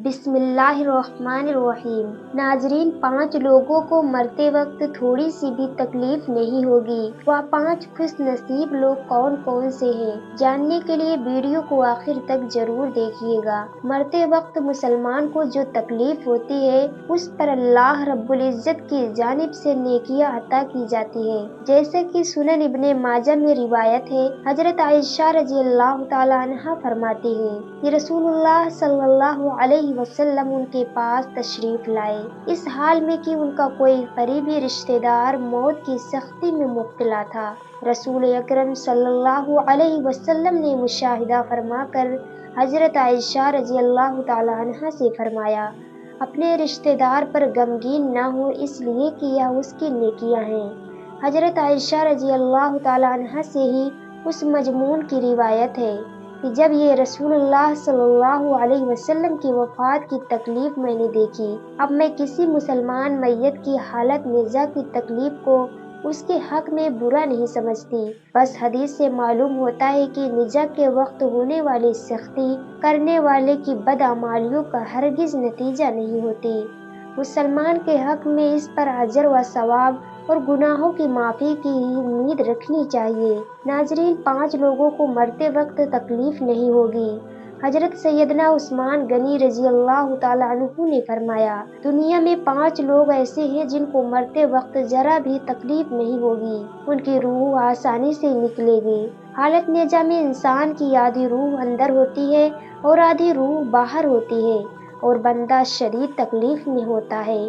بسم اللہ الرحمن الرحیم۔ ناظرین، 5 لوگوں کو مرتے وقت تھوڑی سی بھی تکلیف نہیں ہوگی۔ وہ 5 خوش نصیب لوگ کون کون سے ہیں؟ جاننے کے لیے ویڈیو کو آخر تک ضرور دیکھیے گا۔ مرتے وقت مسلمان کو جو تکلیف ہوتی ہے اس پر اللہ رب العزت کی جانب سے نیکیاں عطا کی جاتی ہے، جیسے کہ سنن ابن ماجہ میں روایت ہے، حضرت عائشہ رضی اللہ تعالی عنہا فرماتی ہیں کہ رسول اللہ صلی اللہ علیہ وسلم ان کے پاس تشریف لائے، اس حال میں کہ ان کا کوئی قریبی رشتہ دار موت کی سختی میں مبتلا تھا۔ رسول اکرم صلی اللہ علیہ وسلم نے مشاہدہ فرما کر حضرت عائشہ رضی اللہ تعالی عنہا سے فرمایا، اپنے رشتہ دار پر غمگین نہ ہو، اس لیے کہ یہ اس کی نیکیاں ہیں۔ حضرت عائشہ رضی اللہ تعالی عنہا سے ہی اس مضمون کی روایت ہے کہ جب یہ رسول اللہ صلی اللہ علیہ وسلم کی وفات کی تکلیف میں نے دیکھی، اب میں کسی مسلمان میت کی حالت نزا کی تکلیف کو اس کے حق میں برا نہیں سمجھتی۔ بس حدیث سے معلوم ہوتا ہے کہ نزا کے وقت ہونے والی سختی کرنے والے کی بدعمالیوں کا ہرگز نتیجہ نہیں ہوتی۔ مسلمان کے حق میں اس پر اجر و ثواب اور گناہوں کی معافی کی امید رکھنی چاہیے۔ ناظرین، 5 لوگوں کو مرتے وقت تکلیف نہیں ہوگی۔ حضرت سیدنا عثمان غنی رضی اللہ تعالی عنہ نے فرمایا، دنیا میں 5 لوگ ایسے ہیں جن کو مرتے وقت ذرا بھی تکلیف نہیں ہوگی، ان کی روح آسانی سے نکلے گی۔ حالت نجا میں انسان کی آدھی روح اندر ہوتی ہے اور آدھی روح باہر ہوتی ہے اور بندہ شدید تکلیف میں ہوتا ہے۔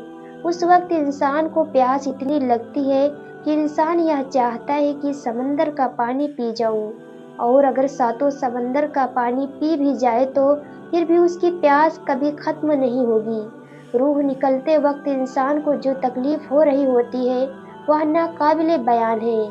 اس وقت انسان کو پیاس اتنی لگتی ہے کہ انسان یہ چاہتا ہے کہ سمندر کا پانی پی جاؤں، اور اگر 7 سمندر کا پانی پی بھی جائے تو پھر بھی اس کی پیاس کبھی ختم نہیں ہوگی۔ روح نکلتے وقت انسان کو جو تکلیف ہو رہی ہوتی ہے وہ ناقابل بیان ہے۔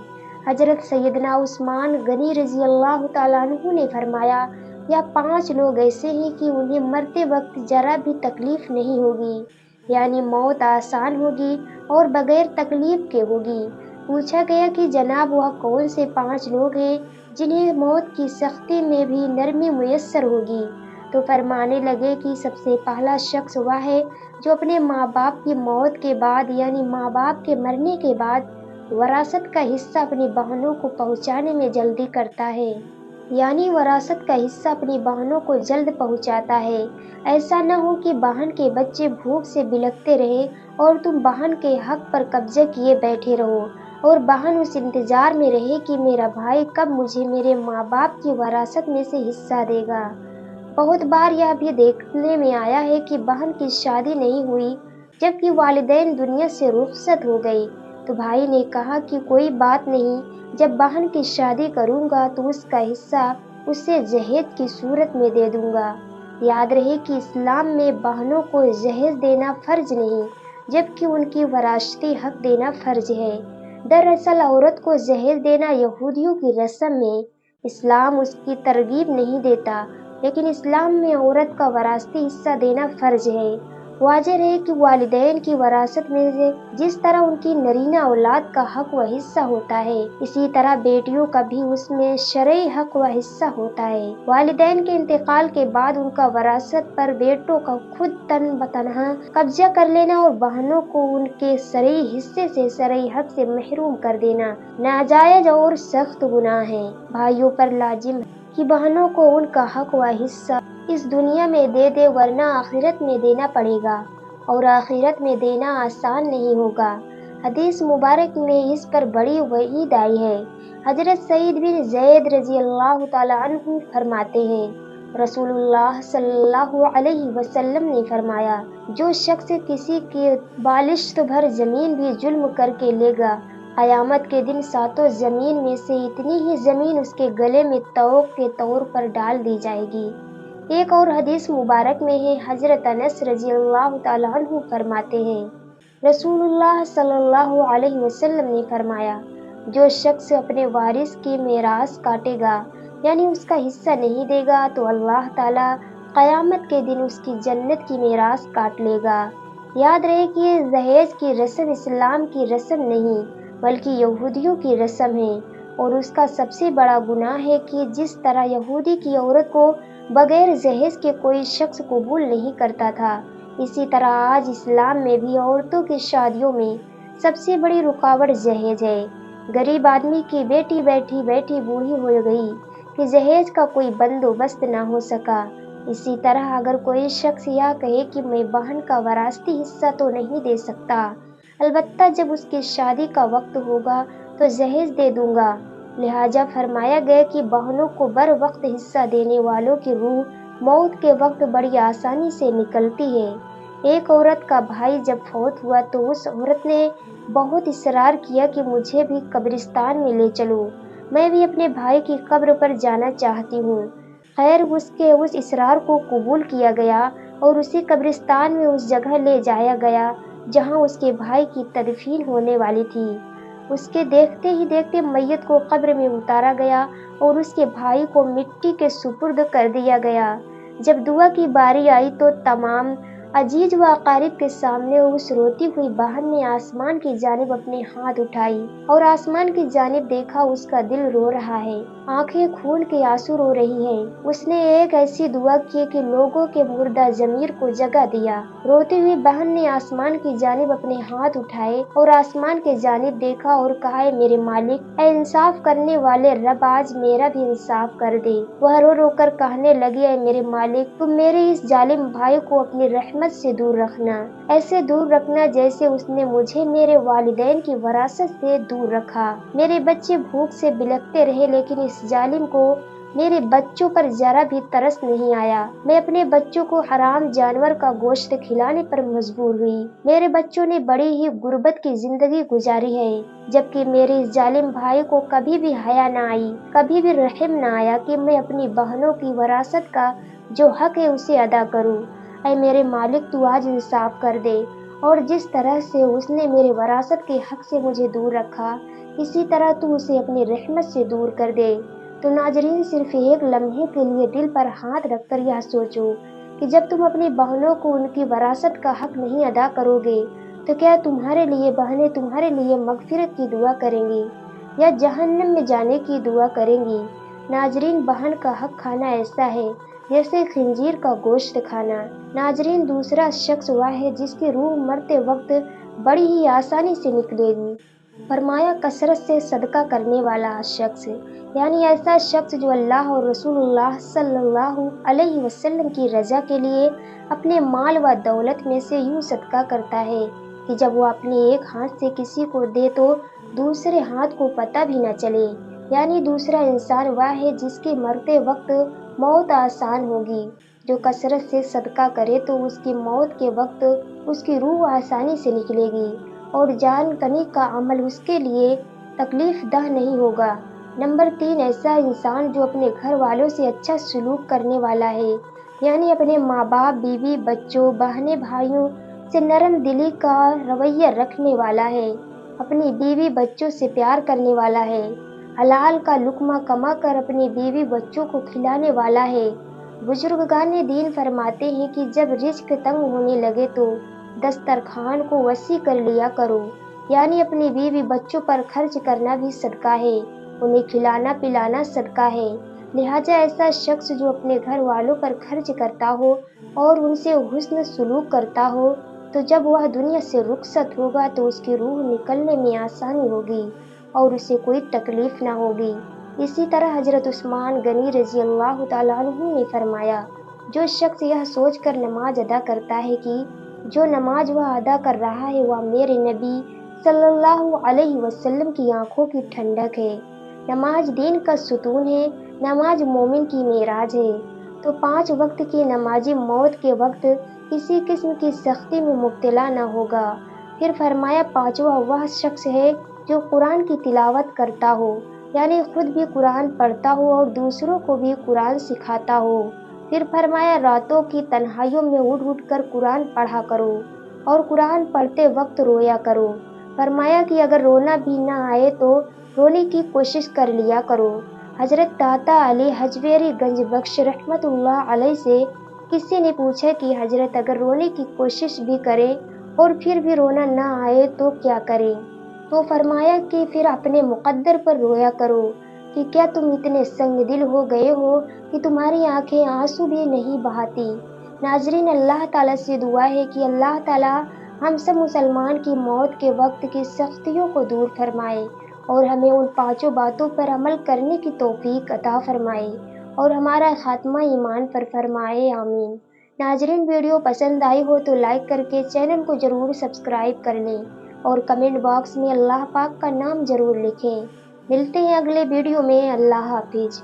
حضرت سیدنا عثمان غنی رضی اللہ تعالیٰ عنہ نے فرمایا، یہ 5 لوگ ایسے ہیں کہ انہیں مرتے وقت ذرا بھی تکلیف نہیں ہوگی، یعنی موت آسان ہوگی اور بغیر تکلیف کے ہوگی۔ پوچھا گیا کہ جناب وہ کون سے 5 لوگ ہیں جنہیں موت کی سختی میں بھی نرمی میسر ہوگی؟ تو فرمانے لگے کہ سب سے پہلا شخص وہ ہے جو اپنے ماں باپ کی موت کے بعد، یعنی ماں باپ کے مرنے کے بعد، وراثت کا حصہ اپنی بہنوں کو پہنچانے میں جلدی کرتا ہے، یعنی وراثت کا حصہ اپنی بہنوں کو جلد پہنچاتا ہے۔ ایسا نہ ہو کہ بہن کے بچے بھوک سے بلکتے رہیں اور تم بہن کے حق پر قبضہ کیے بیٹھے رہو، اور بہن اس انتظار میں رہے کہ میرا بھائی کب مجھے میرے ماں باپ کی وراثت میں سے حصہ دے گا۔ بہت بار یہ بھی دیکھنے میں آیا ہے کہ بہن کی شادی نہیں ہوئی جبکہ والدین دنیا سے رخصت ہو گئے تو بھائی نے کہا کہ کوئی بات نہیں، جب بہن کی شادی کروں گا تو اس کا حصہ اسے جہیز کی صورت میں دے دوں گا۔ یاد رہے کہ اسلام میں بہنوں کو جہیز دینا فرض نہیں جبکہ ان کی وراثتی حق دینا فرض ہے۔ دراصل عورت کو جہیز دینا یہودیوں کی رسم ہے، اسلام اس کی ترغیب نہیں دیتا، لیکن اسلام میں عورت کا وراثتی حصہ دینا فرض ہے۔ واضح ہے کہ والدین کی وراثت میں سے جس طرح ان کی نرینہ اولاد کا حق و حصہ ہوتا ہے، اسی طرح بیٹیوں کا بھی اس میں شرعی حق و حصہ ہوتا ہے۔ والدین کے انتقال کے بعد ان کا وراثت پر بیٹوں کا خود تن بتنہا قبضہ کر لینا اور بہنوں کو ان کے شرعی حصے سے شرعی حق سے محروم کر دینا ناجائز اور سخت گناہ ہے۔ بھائیوں پر لازم ہے کہ بہنوں کو ان کا حق و حصہ اس دنیا میں دے دے، ورنہ آخرت میں دینا پڑے گا، اور آخرت میں دینا آسان نہیں ہوگا۔ حدیث مبارک میں اس پر بڑی وعید آئی ہے۔ حضرت سعید بن زید رضی اللہ تعالی عنہ فرماتے ہیں، رسول اللہ صلی اللہ علیہ وسلم نے فرمایا، جو شخص کسی کے بالشت بھر زمین بھی ظلم کر کے لے گا، قیامت کے دن 7 زمین میں سے اتنی ہی زمین اس کے گلے میں طوق کے طور پر ڈال دی جائے گی۔ ایک اور حدیث مبارک میں ہے، حضرت انس رضی اللہ تعالیٰ عنہ فرماتے ہیں، رسول اللہ صلی اللہ علیہ وسلم نے فرمایا، جو شخص اپنے وارث کی میراث کاٹے گا، یعنی اس کا حصہ نہیں دے گا، تو اللہ تعالیٰ قیامت کے دن اس کی جنت کی میراث کاٹ لے گا۔ یاد رہے کہ یہ جہیز کی رسم اسلام کی رسم نہیں بلکہ یہودیوں کی رسم ہے، اور اس کا سب سے بڑا گناہ ہے کہ جس طرح یہودی کی عورت کو بغیر جہیز کے کوئی شخص قبول نہیں کرتا تھا۔ اسی طرح آج اسلام میں بھی عورتوں کی شادیوں میں سب سے بڑی رکاوٹ جہیز ہے۔ غریب آدمی کی بیٹی بیٹھی بوڑھی ہو گئی کہ جہیز کا کوئی بندوبست نہ ہو سکا۔ اسی طرح اگر کوئی شخص یہ کہے کہ میں بہن کا وراثتی حصہ تو نہیں دے سکتا، البتہ جب اس کی شادی کا وقت ہوگا تو جہیز دے دوں گا، لہٰذا فرمایا گیا کہ بہنوں کو بر وقت حصہ دینے والوں کی روح موت کے وقت بڑی آسانی سے نکلتی ہے۔ ایک عورت کا بھائی جب فوت ہوا تو اس عورت نے بہت اصرار کیا کہ مجھے بھی قبرستان میں لے چلو، میں بھی اپنے بھائی کی قبر پر جانا چاہتی ہوں۔ خیر اس کے اس اصرار کو قبول کیا گیا اور اسی قبرستان میں اس جگہ لے جایا گیا جہاں اس کے بھائی کی تدفین ہونے والی تھی۔ اس کے دیکھتے ہی دیکھتے میت کو قبر میں اتارا گیا اور اس کے بھائی کو مٹی کے سپرد کر دیا گیا۔ جب دعا کی باری آئی تو تمام عزیز و اقارب کے سامنے اس روتی ہوئی بہن نے آسمان کی جانب اپنے ہاتھ اٹھائی اور آسمان کی جانب دیکھا، اس کا دل رو رہا ہے، آنکھیں خون کے آنسو رو رہی ہیں۔ اس نے ایک ایسی دعا کی کہ لوگوں کے مردہ ضمیر کو جگہ دیا۔ روتی ہوئی بہن نے آسمان کی جانب اپنے ہاتھ اٹھائے اور آسمان کی جانب دیکھا اور کہا، اے میرے مالک، اے انصاف کرنے والے رب، آج میرا بھی انصاف کر دے۔ وہ رو رو کر کہنے لگی، اے میرے مالک، تم میرے اس ظالم بھائی کو اپنی رحمت سے دور رکھنا، ایسے دور رکھنا جیسے اس نے مجھے میرے والدین کی وراثت سے دور رکھا۔ میرے بچے بھوک سے بلکتے رہے لیکن اس ظالم کو میرے بچوں پر ذرا بھی ترس نہیں آیا۔ میں اپنے بچوں کو حرام جانور کا گوشت کھلانے پر مجبور ہوئی۔ میرے بچوں نے بڑی ہی غربت کی زندگی گزاری ہے، جبکہ میرے اس ظالم بھائی کو کبھی بھی حیا نہ آئی، کبھی بھی رحم نہ آیا کہ میں اپنی بہنوں کی وراثت کا جو حق ہے اسے ادا کروں۔ اے میرے مالک، تو آج انصاف کر دے، اور جس طرح سے اس نے میرے وراثت کے حق سے مجھے دور رکھا، اسی طرح تو اسے اپنی رحمت سے دور کر دے۔ تو ناظرین، صرف ایک لمحے کے لیے دل پر ہاتھ رکھ کر یہ سوچو کہ جب تم اپنی بہنوں کو ان کی وراثت کا حق نہیں ادا کرو گے تو کیا تمہارے لیے بہنیں تمہارے لیے مغفرت کی دعا کریں گی یا جہنم میں جانے کی دعا کریں گی؟ ناظرین، بہن کا حق کھانا ایسا ہے جیسے خنزیر کا گوشت کھانا۔ ناظرین، دوسرا شخص وہ ہے جس کی روح مرتے وقت بڑی ہی آسانی سے نکلے گی۔ فرمایا کثرت سے صدقہ کرنے والا شخص، یعنی ایسا شخص جو اللہ اور رسول اللہ صلی اللہ علیہ وسلم کی رضا کے لیے اپنے مال و دولت میں سے یوں صدقہ کرتا ہے کہ جب وہ اپنے ایک ہاتھ سے کسی کو دے تو دوسرے ہاتھ کو پتہ بھی نہ چلے۔ یعنی دوسرا انسان وہ ہے جس کے مرتے وقت موت آسان ہوگی۔ جو کثرت سے صدقہ کرے تو اس کی موت کے وقت اس کی روح آسانی سے نکلے گی اور جان کنی کا عمل اس کے لیے تکلیف دہ نہیں ہوگا۔ نمبر 3، ایسا انسان جو اپنے گھر والوں سے اچھا سلوک کرنے والا ہے، یعنی اپنے ماں باپ، بیوی، بچوں، بہنیں، بھائیوں سے نرم دلی کا رویہ رکھنے والا ہے، اپنی بیوی بچوں سے پیار کرنے والا ہے، حلال کا لقمہ کما کر اپنی بیوی بچوں کو کھلانے والا ہے۔ بزرگان دین فرماتے ہیں کہ جب رزق تنگ ہونے لگے تو دسترخوان کو وسیع کر لیا کرو، یعنی اپنی بیوی بچوں پر خرچ کرنا بھی صدقہ ہے، انہیں کھلانا پلانا صدقہ ہے۔ لہٰذا ایسا شخص جو اپنے گھر والوں پر خرچ کرتا ہو اور ان سے حسن سلوک کرتا ہو تو جب وہ دنیا سے رخصت ہوگا تو اس کی روح نکلنے میں آسانی ہوگی اور اسے کوئی تکلیف نہ ہوگی۔ اسی طرح حضرت عثمان غنی رضی اللہ تعالیٰ عنہ نے فرمایا، جو شخص یہ سوچ کر نماز ادا کرتا ہے کہ جو نماز وہ ادا کر رہا ہے وہ میرے نبی صلی اللہ علیہ وسلم کی آنکھوں کی ٹھنڈک ہے، نماز دین کا ستون ہے، نماز مومن کی معراج ہے، تو 5 وقت کی نمازی موت کے وقت کسی قسم کی سختی میں مبتلا نہ ہوگا۔ پھر فرمایا 5واں وہ شخص ہے جو قرآن کی تلاوت کرتا ہو، یعنی خود بھی قرآن پڑھتا ہو اور دوسروں کو بھی قرآن سکھاتا ہو۔ پھر فرمایا راتوں کی تنہائیوں میں اٹھ اٹھ کر قرآن پڑھا کرو اور قرآن پڑھتے وقت رویا کرو۔ فرمایا کہ اگر رونا بھی نہ آئے تو رونے کی کوشش کر لیا کرو۔ حضرت داتا علی حجویری گنج بخش رحمت اللہ علیہ سے کسی نے پوچھا کہ حضرت اگر رونے کی کوشش بھی کرے اور پھر بھی رونا نہ آئے تو کیا کریں؟ تو فرمایا کہ پھر اپنے مقدر پر رویا کرو۔ کہ کیا تم اتنے سنگ دل ہو گئے ہو کہ تمہاری آنکھیں آنسو بھی نہیں بہاتی۔ ناظرین، اللہ تعالیٰ سے دعا ہے کہ اللہ تعالیٰ ہم سب مسلمان کی موت کے وقت کی سختیوں کو دور فرمائے اور ہمیں ان 5 باتوں پر عمل کرنے کی توفیق عطا فرمائے اور ہمارا خاتمہ ایمان پر فرمائے، آمین۔ ناظرین، ویڈیو پسند آئی ہو تو لائک کر کے چینل کو ضرور سبسکرائب کر لیں اور کمنٹ باکس میں اللہ پاک کا نام ضرور لکھیں۔ ملتے ہیں اگلے ویڈیو میں، اللہ حافظ۔